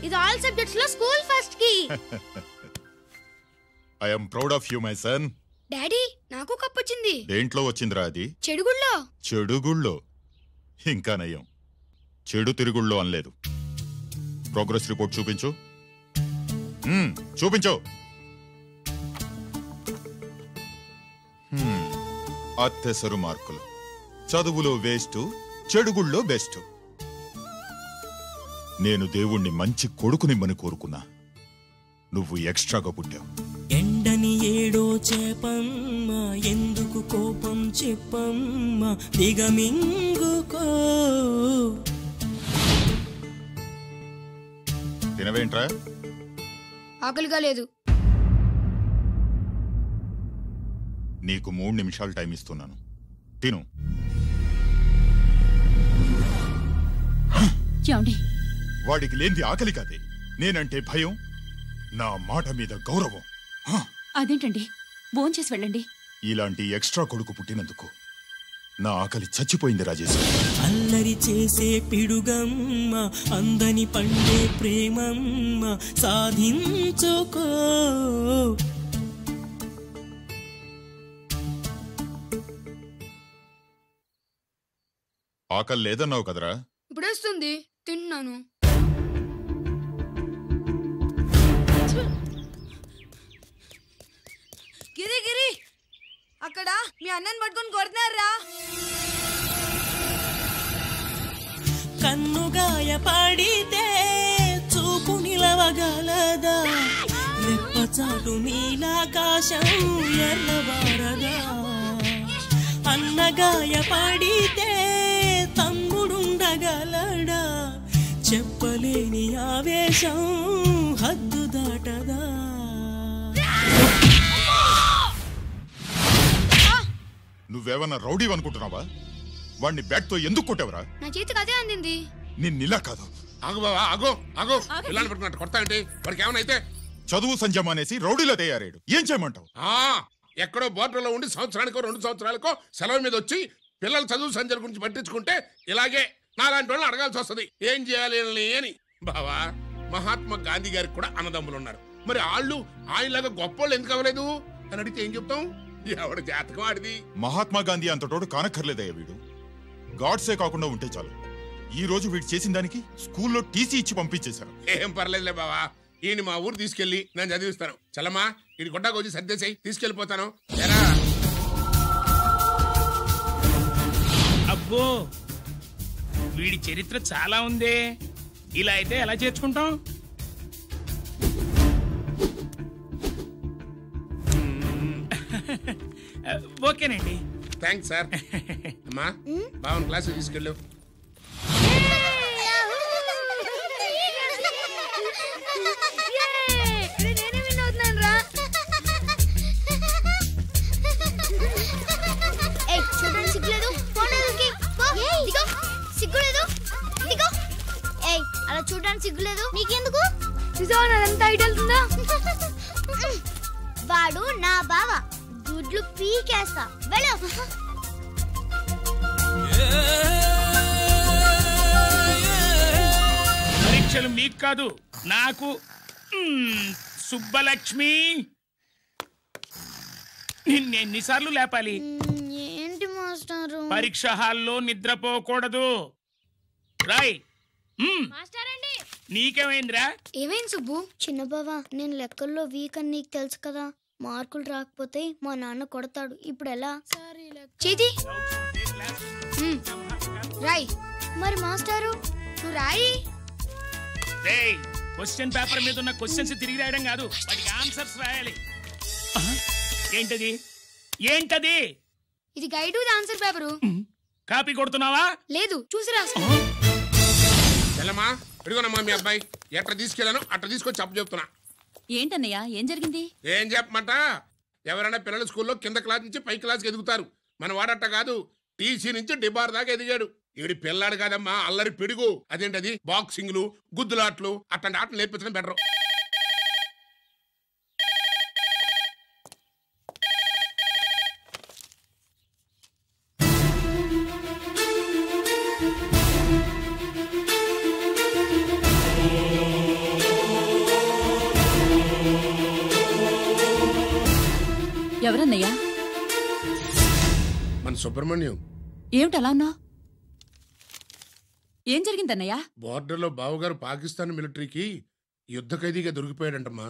ఇది all subjects లో school first కి. I am proud of you my son. Daddy నాకు కప్ వచ్చింది. దేంట్లో వచ్చిందిరా అది? చెడుగుళ్ళో. చెడుగుళ్ళో? ఇంకా నయం, చెడు తిరుగుళ్ళో అనలేదు. ప్రోగ్రెస్ రిపోర్ట్ చూపించు. చూపించు. అత్తెసరు మార్కులు, చదువులో వేస్ట్, చెడుగుళ్ళో బెస్ట్. నేను దేవుణ్ణి మంచి కొడుకునిమ్మని కోరుకున్నా, నువ్వు ఎక్స్ట్రాగా పుట్టావు. ఎండని ఏడో చేపమ్మ, ఎందుకు కోపం చెప్పమ్మ, దిగమింగుకో. తినవేంట్రా? ఆకలిగా లేదు. నీకు 3 నిమిషాలు టైం ఇస్తున్నాను, తిను. వాడికి లేనిది ఆకలి కాదే, నేనంటే భయం, నా మాట మీద గౌరవం. అదేంటండి, భోంచేసి వెళ్ళండి. ఇలాంటి ఎక్స్ట్రా కొడుకు పుట్టినందుకు నా ఆకలి చచ్చిపోయింది రాజేశ్వరి. అల్లరి చేసే పిడుగమ్మ, అందని పండే ప్రేమమ్మ, సాధించుకో. ఆకలి లేదన్నావు కదరా? ఇప్పుడేస్తుంది, తింటున్నాను. గిరి గిరి, అక్కడ మీ అన్నని పట్టుకొని కొడుతున్నారా? కన్నుగాయ పడితే చూపు నిలవగలదా, రెప్పచాటు నీలాకాశం ఎర్రబారదా. అన్నగాయ పడితే తమ్ముడుండగలడా, చెప్పలేని ఆవేశం హద్దు దాటదా. నువ్వేమన్నా రౌడీ అనుకుంటున్నావా? వాడిని బ్యాట్ తో ఎందుకు కొట్టావరా? నా చేతికి అదే అందింది. నిన్నిలా కాదు. ఆగు బావా, ఆగు ఆగు. పిల్లని పట్టుకున్నట్టు కొడతా అంటే వాడికి ఏమనైతే? చదువు సంజమానేసి రౌడీలో తయారాడు, ఏం చేయమంటావు? ఎక్కడో బోర్డర్లో ఉండి సంవత్సరానికో 2 సంవత్సరాలకో సెలవు మీద వచ్చి పిల్లలు చదువు సంజల గురించి పట్టించుకుంటే ఇలాగే నాలాంటి వాళ్ళని అడగాల్సి వస్తుంది, ఏం చేయాలి అని. బావా, మహాత్మా గాంధీ గారికి కూడా అన్నదమ్ములు ఉన్నారు, మరి వాళ్ళు ఆయనలాగా గొప్పోళ్ళు ఎందుకు అవ్వలేదు అని అడిగితే ఏం చెప్తాం? ఎవడు జాతకం ఆడిది. మహాత్మా గాంధీ అంతటోడు కానక్కర్లేదయ్యా వీడు. గాడ్సే కాకుండా ఉంటే చాలు. ఈ రోజు వీడు చేసిన దానికి స్కూల్లో టీసీ ఇచ్చి పంపించేశారు. ఏం పర్లేదులే బావా, ఈయన మా ఊరు తీసుకెళ్లి నేను చదివిస్తాను. చలమా, ఇది కొట్టాకు వచ్చి సర్దేశాయి, తీసుకెళ్లిపోతాను. అబ్బో, వీడి చరిత్ర చాలా ఉందే, ఇలా అయితే ఎలా చేర్చుకుంటాం? ఓకేనండి, థ్యాంక్స్ సార్. అమ్మా, బావన్ క్లాస్ తీసుకెళ్ళు. అలా చూడడానికి సిగ్గులేదు నీకెందుకు? అదంతా ఐడల్తుందా? వాడు నా బావ, గుడ్లు పీకేస్తా. వెళ్ళు. పరీక్షలు మీకు కాదు, నాకు. సుబ్బలక్ష్మి, నిన్నెన్నిసార్లు లేపాలి? ఏంటి మాస్టారు? పరీక్ష హాల్లో నిద్రపోకూడదు. రాయ్. నీకేమైందిరా? ఏమైంది సుబ్బు? చిన్న బావా, నేను లెక్కల్లో వీక్ అని నీకు తెలుసు కదా, మార్కులు రాకపోతే మా నాన్న కొడతాడు. ఇప్పుడు ఎలా? చేతి రాయ్. మరి మాస్టారు నువ్వు రాయి. క్వశ్చన్ పేపర్ మీద ఉన్న క్వశ్చన్స్ తిరిగి రాయడం కాదు, వాటికి ఆన్సర్స్ రాయాలి. ఏంటది? ఏంటది? ఇది guide with answer paper. Copy కొడుతున్నావా? లేదు, చూసి రాస్తా. చెల్లమ్మా, ఇదిగోనమ్మా మీ అబ్బాయి. ఎట్లా తీసుకెళ్ళాను అట్లా తీసుకొచ్చి అప్పు చెప్తున్నా. ఏంటన్నయ్యా, ఏం జరిగింది? ఏం చెప్పమంట, ఎవరైనా పిల్లల స్కూల్లో కింద క్లాస్ నుంచి పై క్లాస్కి ఎదుగుతారు, మన వాడట్ట కాదు, టీసీ నుంచి డిబార్ దాకా ఎదిగాడు. ఈవిడి పిల్లాడు కాదమ్మా, అల్లరి పిడుగు. అదేంటది, బాక్సింగ్లు, గుద్దులాట్లు, అట్లాంటి ఆటలు నేర్పించడం బెటర్. ఎవరన్నయ్యా? మన సుబ్రహ్మణ్యం. ఏమిటలా ఉన్నావు? ఏం జరిగిందన్నయ్యా? బోర్డర్లో బావగారు పాకిస్తాన్ మిలిటరీకి యుద్ధ ఖైదీగా దొరికిపోయాడంటమ్మా.